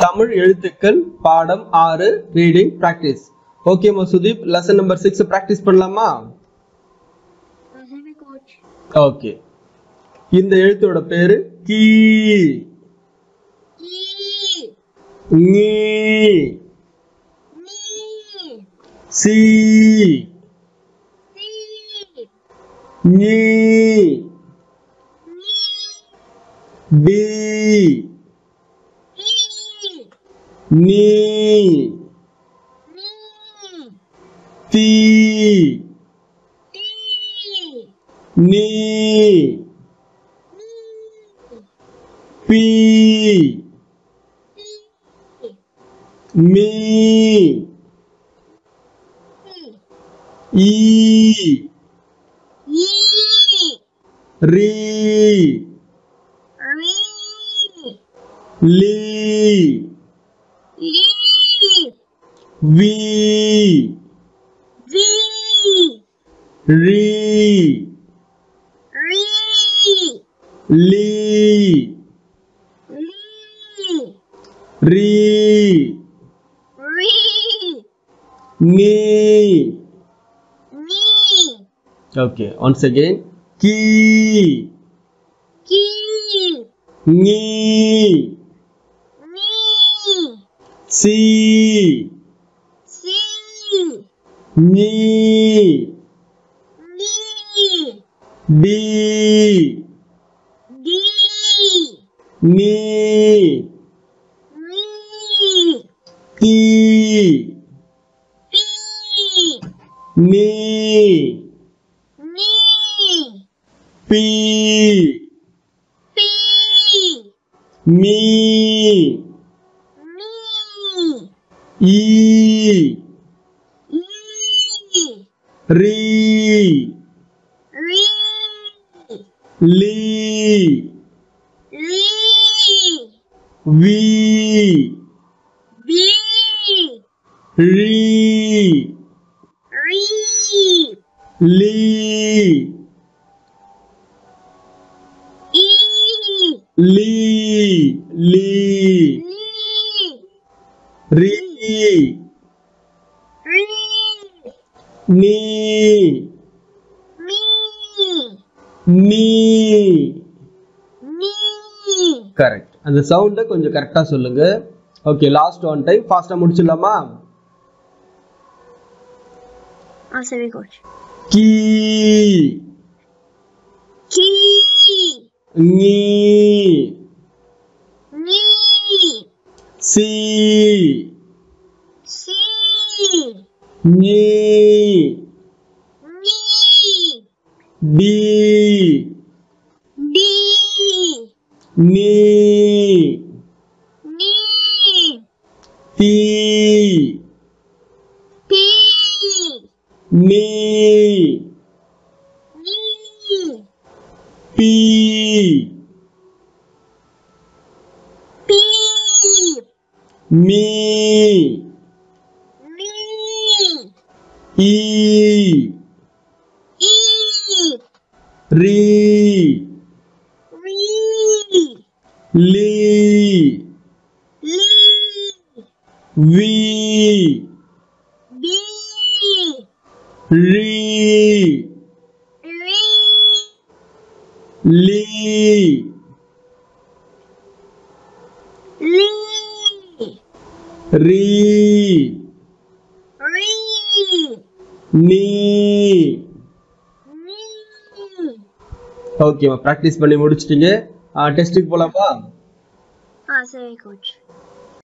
தமிழ் எழுத்துக்கள் பாடம் 6 reading practice. Okay Sudeep, lesson number 6 practice பண்ணலாமா? ஓகே. இந்த எழுத்தோட பேரு கீ. நீ சி நீ டி நீ தி நீ பி மீ ஈ ரி லீ வி ரி லீ ரி நீ. Okay, once again. Ki ni si ni di ni ti ni pi mi i ri li vi ri li li li ri ni ni. Correct. அந்த சவுண்ட கொஞ்சம் கரெக்டா சொல்லுங்க. ஓகே, லாஸ்ட் ஒன் டைம் ஃபாஸ்டா முடிச்சிடலாமா? சரி கோச். கீ கீ நீ நீ C C நீ நீ டி டி நீ நீ தி பி நீ நீ பி பி மீ மீ ஈ ஈ ரி ரி லீ லீ வி பி ரி ரி லீ லீ ரி ரி நீ. நீ. ஓகேமா, பிராக்டிஸ் பண்ணி முடிச்சிட்டீங்க. டெஸ்ட்டுக்கு போலாமா? சரி கோச்.